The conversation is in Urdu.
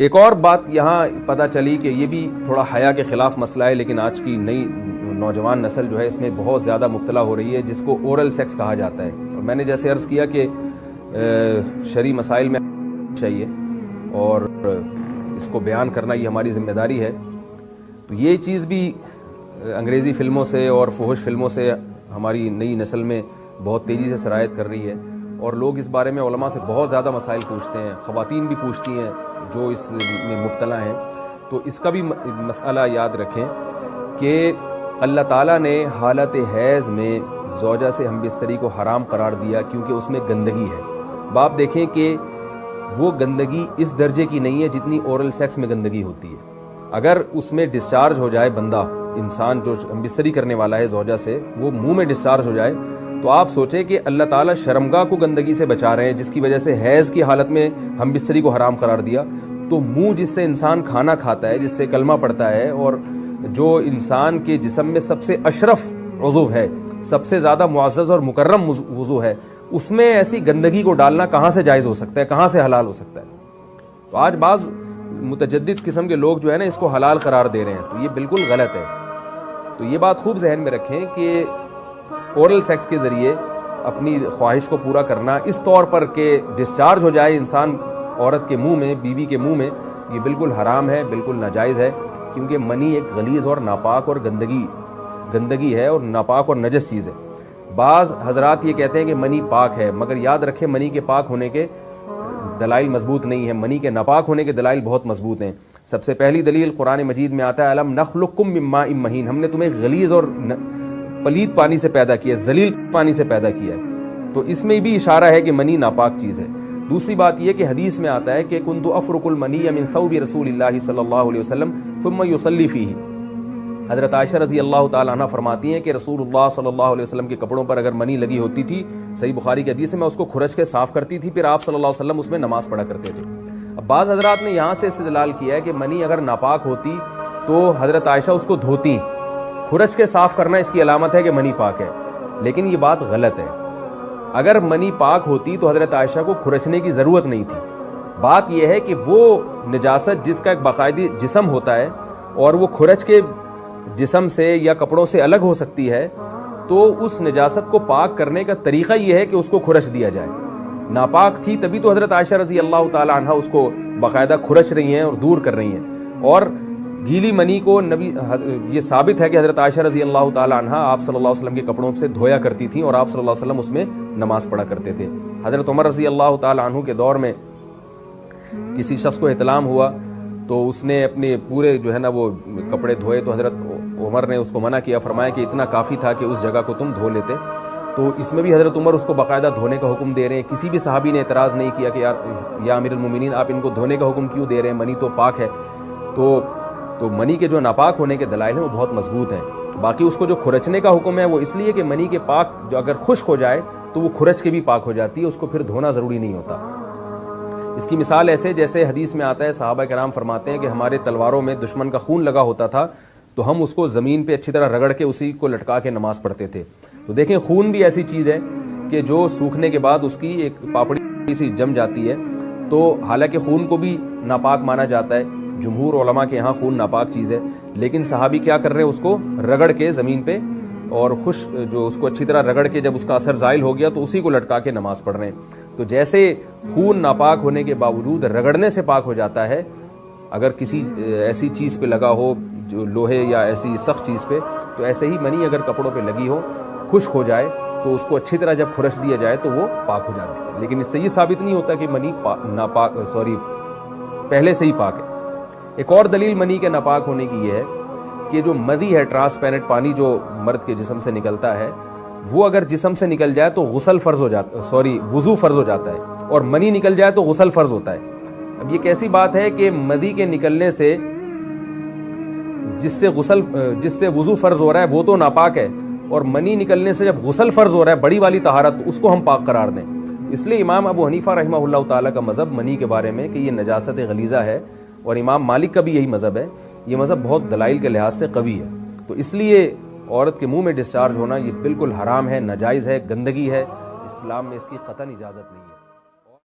ایک اور بات یہاں پتہ چلی کہ یہ بھی تھوڑا حیا کے خلاف مسئلہ ہے، لیکن آج کی نئی نوجوان نسل جو ہے اس میں بہت زیادہ مبتلا ہو رہی ہے، جس کو اورل سیکس کہا جاتا ہے. اور میں نے جیسے عرض کیا کہ شرعی مسائل میں چاہیے اور اس کو بیان کرنا یہ ہماری ذمہ داری ہے. تو یہ چیز بھی انگریزی فلموں سے اور فحش فلموں سے ہماری نئی نسل میں بہت تیزی سے سرایت کر رہی ہے، اور لوگ اس بارے میں علماء سے بہت زیادہ مسائل پوچھتے ہیں، خواتین بھی پوچھتی ہیں جو اس میں مبتلا ہیں. تو اس کا بھی مسئلہ یاد رکھیں کہ اللہ تعالیٰ نے حالت حیض میں زوجہ سے ہم بستری کو حرام قرار دیا کیونکہ اس میں گندگی ہے. باپ دیکھیں کہ وہ گندگی اس درجے کی نہیں ہے جتنی اورل سیکس میں گندگی ہوتی ہے. اگر اس میں ڈسچارج ہو جائے بندہ، انسان جو ہم بستری کرنے والا ہے زوجہ سے، وہ منہ میں ڈسچارج ہو جائے تو آپ سوچیں کہ اللہ تعالیٰ شرمگاہ کو گندگی سے بچا رہے ہیں، جس کی وجہ سے حیض کی حالت میں ہم بستری کو حرام قرار دیا. تو منہ جس سے انسان کھانا کھاتا ہے، جس سے کلمہ پڑھتا ہے، اور جو انسان کے جسم میں سب سے اشرف عضو ہے، سب سے زیادہ معزز اور مکرم عضو ہے، اس میں ایسی گندگی کو ڈالنا کہاں سے جائز ہو سکتا ہے، کہاں سے حلال ہو سکتا ہے؟ تو آج بعض متجدد قسم کے لوگ جو ہے نا اس کو حلال قرار دے رہے ہیں، تو یہ بالکل غلط ہے. تو یہ بات خوب ذہن میں رکھیں کہ اورل سیکس کے ذریعے اپنی خواہش کو پورا کرنا اس طور پر کہ ڈسچارج ہو جائے انسان عورت کے منہ میں، بیوی کے منہ میں، یہ بالکل حرام ہے، بالکل ناجائز ہے. کیونکہ منی ایک غلیظ اور ناپاک اور گندگی ہے اور ناپاک اور نجس چیز ہے. بعض حضرات یہ کہتے ہیں کہ منی پاک ہے، مگر یاد رکھیں منی کے پاک ہونے کے دلائل مضبوط نہیں ہیں، منی کے ناپاک ہونے کے دلائل بہت مضبوط ہیں. سب سے پہلی دلیل قرآن مجید میں آتا ہے الم نخلقکم من ماء مہین، ہم نے تمہیں غلیظ اور پلید پانی سے پیدا کیا، ذلیل پانی سے پیدا کیا ہے. تو اس میں بھی اشارہ ہے کہ منی ناپاک چیز ہے. دوسری بات یہ کہ حدیث میں آتا ہے کہ کنت افرق المنی من ثوب رسول اللہ صلی اللہ علیہ وسلم ثم یصلی فیہ. حضرت عائشہ رضی اللہ تعالی عنہ فرماتی ہیں کہ رسول اللہ صلی اللہ علیہ وسلم کے کپڑوں پر اگر منی لگی ہوتی تھی، صحیح بخاری کی حدیث ہے، میں اس کو کھرچ کے صاف کرتی تھی، پھر آپ صلی اللہ علیہ وسلم اس میں نماز پڑھا کرتے تھے. اب بعض حضرات نے یہاں سے استدلال کیا ہے کہ منی اگر ناپاک ہوتی تو حضرت عائشہ اس کو دھوتی، کھرچ کے صاف کرنا اس کی علامت ہے کہ منی پاک ہے. لیکن یہ بات غلط ہے. اگر منی پاک ہوتی تو حضرت عائشہ کو کھرچنے کی ضرورت نہیں تھی. بات یہ ہے کہ وہ نجاست جس کا ایک باقاعدی جسم ہوتا ہے اور وہ کھرچ کے جسم سے یا کپڑوں سے الگ ہو سکتی ہے، تو اس نجاست کو پاک کرنے کا طریقہ یہ ہے کہ اس کو کھرچ دیا جائے. ناپاک تھی تبھی تو حضرت عائشہ رضی اللہ تعالی عنہ اس کو باقاعدہ کھرچ رہی ہیں اور دور کر رہی ہیں. اور گیلی منی کو یہ ثابت ہے کہ حضرت عائشہ رضی اللہ تعالی عنہ آپ صلی اللہ علیہ وسلم کے کپڑوں سے دھویا کرتی تھیں اور آپ صلی اللہ علیہ وسلم اس میں نماز پڑھا کرتے تھے. حضرت عمر رضی اللہ تعالی عنہ کے دور میں کسی شخص کو احتلام ہوا تو اس نے اپنے پورے جو ہے نا وہ کپڑے دھوئے، تو حضرت عمر نے اس کو منع کیا، فرمایا کہ اتنا کافی تھا کہ اس جگہ کو تم دھو لیتے. تو اس میں بھی حضرت عمر اس کو باقاعدہ دھونے کا حکم دے رہے ہیں. کسی بھی صحابی نے اعتراض نہیں کیا کہ یا امیر المومنین آپ ان کو دھونے کا حکم کیوں دے رہے ہیں، منی تو پاک ہے. تو منی کے جو ناپاک ہونے کے دلائل ہیں وہ بہت مضبوط ہیں. باقی اس کو جو کھرچنے کا حکم ہے وہ اس لیے کہ منی کے پاک جو اگر خشک ہو جائے تو وہ کھرچ کے بھی پاک ہو جاتی ہے، اس کو پھر دھونا ضروری نہیں ہوتا. اس کی مثال ایسے جیسے حدیث میں آتا ہے، صحابہ کرام فرماتے ہیں کہ ہمارے تلواروں میں دشمن کا خون لگا ہوتا تھا تو ہم اس کو زمین پہ اچھی طرح رگڑ کے اسی کو لٹکا کے نماز پڑھتے تھے. تو دیکھیں خون بھی ایسی چیز ہے کہ جو سوکھنے کے بعد اس کی ایک پاپڑی سی جم جاتی ہے. تو حالانکہ خون کو بھی ناپاک مانا جاتا ہے، جمہور علماء کے یہاں خون ناپاک چیز ہے، لیکن صحابی کیا کر رہے ہیں، اس کو رگڑ کے زمین پہ اور جو اس کو اچھی طرح رگڑ کے جب اس کا اثر زائل ہو گیا تو اسی کو لٹکا کے نماز پڑھ رہے ہیں. تو جیسے خون ناپاک ہونے کے باوجود رگڑنے سے پاک ہو جاتا ہے، اگر کسی ایسی چیز پہ لگا ہو جو لوہے یا ایسی سخت چیز پہ، تو ایسے ہی منی اگر کپڑوں پہ لگی ہو، خشک ہو جائے تو اس کو اچھی طرح جب کھرچ دیا جائے تو وہ پاک ہو جاتی ہے. لیکن اس سے یہ ثابت نہیں ہوتا کہ منی پہلے سے ہی پاک ہے. ایک اور دلیل منی کے ناپاک ہونے کی یہ ہے کہ جو مدی ہے، ٹرانسپیرنٹ پانی جو مرد کے جسم سے نکلتا ہے، وہ اگر جسم سے نکل جائے تو وضو فرض ہو جاتا ہے، اور منی نکل جائے تو غسل فرض ہوتا ہے. اب یہ کیسی بات ہے کہ مدی کے نکلنے سے جس سے وضو فرض ہو رہا ہے وہ تو ناپاک ہے، اور منی نکلنے سے جب غسل فرض ہو رہا ہے بڑی والی طہارت، اس کو ہم پاک قرار دیں. اس لیے امام ابو حنیفہ رحمہ اللہ تعالیٰ کا مذہب منی کے بارے میں کہ یہ نجاست غلیظہ ہے، اور امام مالک کا بھی یہی مذہب ہے. یہ مذہب بہت دلائل کے لحاظ سے قوی ہے. تو اس لیے عورت کے منہ میں ڈسچارج ہونا یہ بالکل حرام ہے، ناجائز ہے، گندگی ہے. اسلام میں اس کی قطعاً اجازت نہیں ہے.